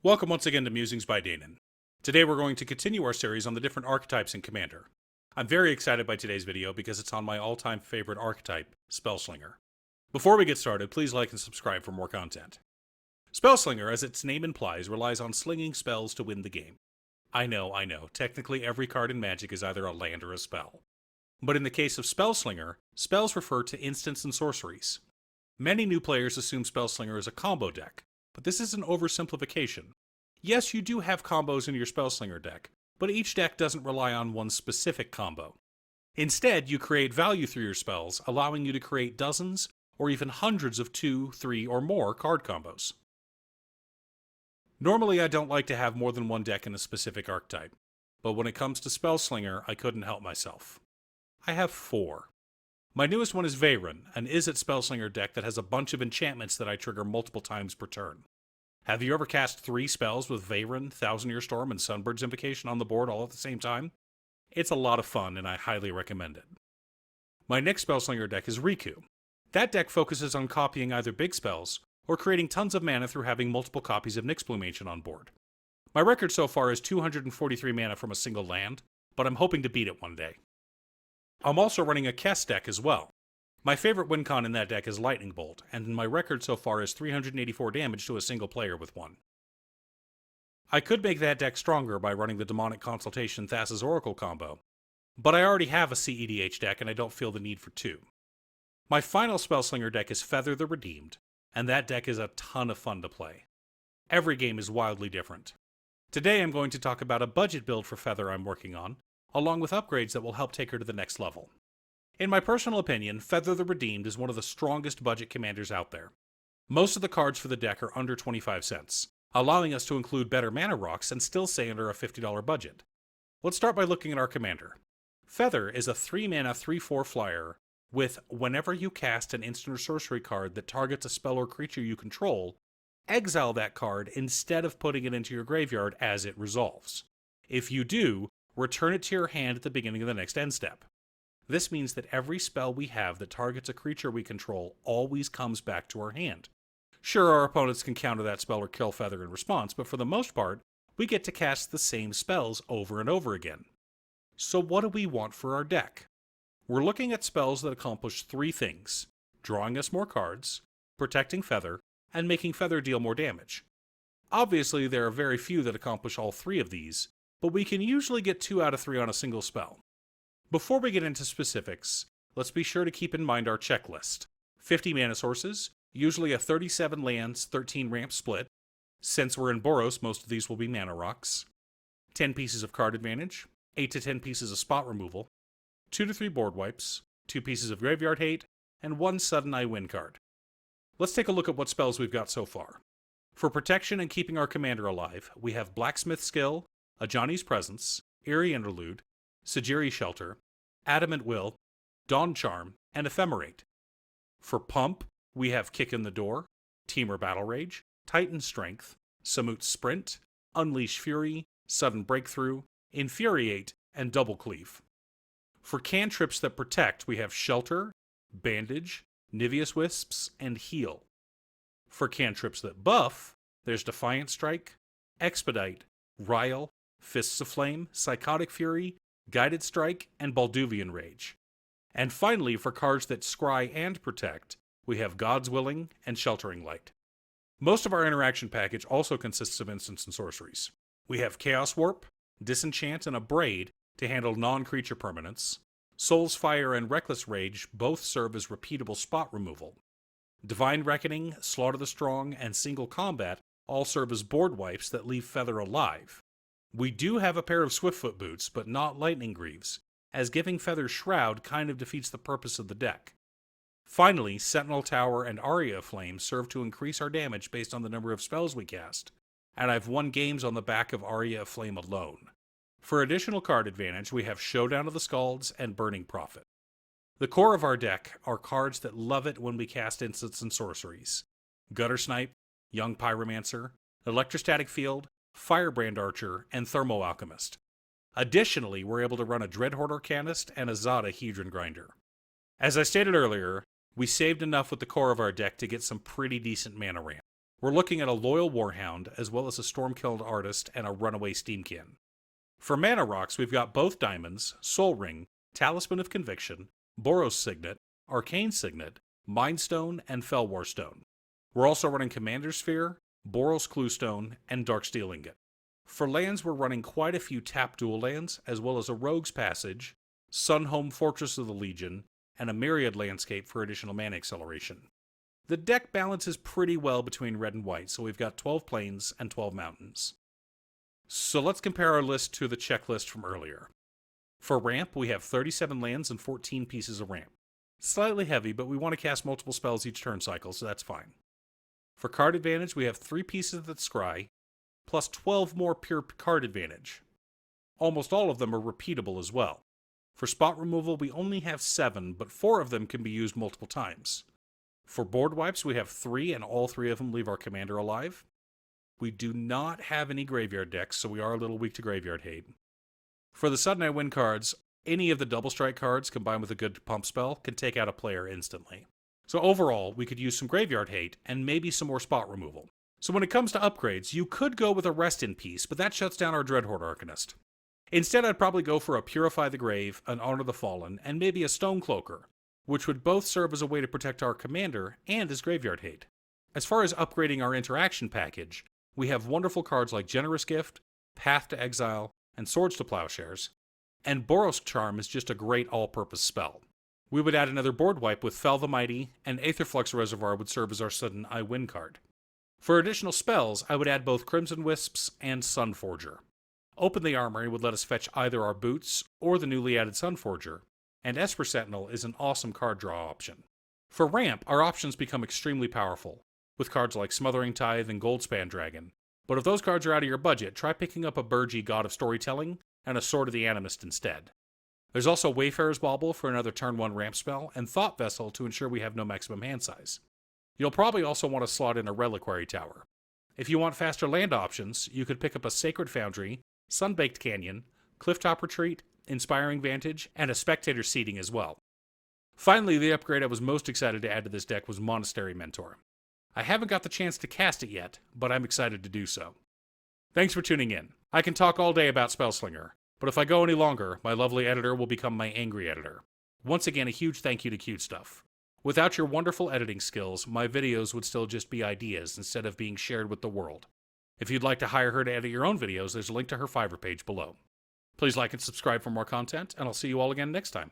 Welcome once again to Musings by Danon. Today we're going to continue our series on the different archetypes in Commander. I'm very excited by today's video because it's on my all-time favorite archetype, Spellslinger. Before we get started, please like and subscribe for more content. Spellslinger, as its name implies, relies on slinging spells to win the game. I know, technically every card in Magic is either a land or a spell. But in the case of Spellslinger, spells refer to instants and sorceries. Many new players assume Spellslinger is a combo deck, but this is an oversimplification. Yes, you do have combos in your Spellslinger deck, but each deck doesn't rely on one specific combo. Instead, you create value through your spells, allowing you to create dozens or even hundreds of 2, 3, or more card combos. Normally, I don't like to have more than one deck in a specific archetype, but when it comes to Spellslinger, I couldn't help myself. I have 4. My newest one is Veyran, an Izzet Spellslinger deck that has a bunch of enchantments that I trigger multiple times per turn. Have you ever cast 3 spells with Veyran, Thousand Year Storm, and Sunbird's Invocation on the board all at the same time? It's a lot of fun, and I highly recommend it. My next Spellslinger deck is Riku. That deck focuses on copying either big spells, or creating tons of mana through having multiple copies of Nyxbloom Ancient on board. My record so far is 243 mana from a single land, but I'm hoping to beat it one day. I'm also running a Kess deck as well. My favorite win con in that deck is Lightning Bolt, and my record so far is 384 damage to a single player with one. I could make that deck stronger by running the Demonic Consultation Thassa's Oracle combo, but I already have a CEDH deck and I don't feel the need for 2. My final Spellslinger deck is Feather the Redeemed, and that deck is a ton of fun to play. Every game is wildly different. Today I'm going to talk about a budget build for Feather I'm working on, along with upgrades that will help take her to the next level. In my personal opinion, Feather the Redeemed is one of the strongest budget commanders out there. Most of the cards for the deck are under 25 cents, allowing us to include better mana rocks and still stay under a $50 budget. Let's start by looking at our commander. Feather is a 3-mana 3/4 flyer with whenever you cast an instant or sorcery card that targets a spell or creature you control, exile that card instead of putting it into your graveyard as it resolves. If you do, return it to your hand at the beginning of the next end step. This means that every spell we have that targets a creature we control always comes back to our hand. Sure, our opponents can counter that spell or kill Feather in response, but for the most part, we get to cast the same spells over and over again. So what do we want for our deck? We're looking at spells that accomplish 3 things: drawing us more cards, protecting Feather, and making Feather deal more damage. Obviously, there are very few that accomplish all 3 of these, but we can usually get 2 out of 3 on a single spell. Before we get into specifics, let's be sure to keep in mind our checklist. 50 mana sources, usually a 37 lands, 13 ramp split. Since we're in Boros, most of these will be mana rocks. 10 pieces of card advantage, 8 to 10 pieces of spot removal, 2 to 3 board wipes, 2 pieces of graveyard hate, and 1 sudden I win card. Let's take a look at what spells we've got so far. For protection and keeping our commander alive, we have Blacksmith Skill, Ajani's Presence, Eerie Interlude, Sajiri Shelter, Adamant Will, Dawn Charm, and Ephemerate. For Pump, we have Kick in the Door, Teamer Battle Rage, Titan Strength, Samut Sprint, Unleash Fury, Sudden Breakthrough, Infuriate, and Double Cleave. For cantrips that protect, we have Shelter, Bandage, Niveus Wisps, and Heal. For cantrips that buff, there's Defiant Strike, Expedite, Rile, Fists of Flame, Psychotic Fury, Guided Strike, and Balduvian Rage. And finally, for cards that scry and protect, we have God's Willing and Sheltering Light. Most of our interaction package also consists of instants and sorceries. We have Chaos Warp, Disenchant, and Abrade to handle non-creature permanents. Soul's Fire and Reckless Rage both serve as repeatable spot removal. Divine Reckoning, Slaughter the Strong, and Single Combat all serve as board wipes that leave Feather alive. We do have a pair of Swiftfoot boots, but not Lightning Greaves, as giving Feather Shroud kind of defeats the purpose of the deck. Finally, Sentinel Tower and Aria of Flame serve to increase our damage based on the number of spells we cast, and I've won games on the back of Aria of Flame alone. For additional card advantage, we have Showdown of the Scalds and Burning Prophet. The core of our deck are cards that love it when we cast instants and sorceries: Gutter Snipe, Young Pyromancer, Electrostatic Field, Firebrand Archer, and Thermo Alchemist. Additionally, we're able to run a Dreadhorde Arcanist and a Zada Hedron Grinder. As I stated earlier, we saved enough with the core of our deck to get some pretty decent mana ramp. We're looking at a Loyal Warhound, as well as a Stormkilled Artist and a Runaway Steamkin. For mana rocks, we've got both Diamonds, Soul Ring, Talisman of Conviction, Boros Signet, Arcane Signet, Mind Stone, and Felwar Stone. We're also running Commander Sphere, Boros Cluestone, and Darksteel Ingot. For lands, we're running quite a few tap dual lands, as well as a Rogue's Passage, Sunhome Fortress of the Legion, and a Myriad Landscape for additional mana acceleration. The deck balances pretty well between red and white, so we've got 12 plains and 12 mountains. So let's compare our list to the checklist from earlier. For ramp, we have 37 lands and 14 pieces of ramp. Slightly heavy, but we want to cast multiple spells each turn cycle, so that's fine. For card advantage, we have 3 pieces of the scry, plus 12 more pure card advantage. Almost all of them are repeatable as well. For spot removal, we only have 7, but 4 of them can be used multiple times. For board wipes, we have 3, and all 3 of them leave our commander alive. We do not have any graveyard decks, so we are a little weak to graveyard hate. For the Sudden I Win cards, any of the double strike cards combined with a good pump spell can take out a player instantly. So overall, we could use some graveyard hate and maybe some more spot removal. So when it comes to upgrades, you could go with a Rest in Peace, but that shuts down our Dreadhorde Arcanist. Instead, I'd probably go for a Purify the Grave, an Honor the Fallen, and maybe a Stonecloaker, which would both serve as a way to protect our commander and as graveyard hate. As far as upgrading our interaction package, we have wonderful cards like Generous Gift, Path to Exile, and Swords to Plowshares, and Boros Charm is just a great all-purpose spell. We would add another board wipe with Fell the Mighty, and Aetherflux Reservoir would serve as our Sudden I Win card. For additional spells, I would add both Crimson Wisps and Sunforger. Open the Armory would let us fetch either our Boots or the newly added Sunforger, and Esper Sentinel is an awesome card draw option. For ramp, our options become extremely powerful, with cards like Smothering Tithe and Goldspan Dragon. But if those cards are out of your budget, try picking up a Burgi God of Storytelling and a Sword of the Animist instead. There's also Wayfarer's Bauble for another turn 1 ramp spell, and Thought Vessel to ensure we have no maximum hand size. You'll probably also want to slot in a Reliquary Tower. If you want faster land options, you could pick up a Sacred Foundry, Sunbaked Canyon, Clifftop Retreat, Inspiring Vantage, and a Spectator Seating as well. Finally, the upgrade I was most excited to add to this deck was Monastery Mentor. I haven't got the chance to cast it yet, but I'm excited to do so. Thanks for tuning in. I can talk all day about Spellslinger, but if I go any longer, my lovely editor will become my angry editor. Once again, a huge thank you to Cute Stuff. Without your wonderful editing skills, my videos would still just be ideas instead of being shared with the world. If you'd like to hire her to edit your own videos, there's a link to her Fiverr page below. Please like and subscribe for more content, and I'll see you all again next time.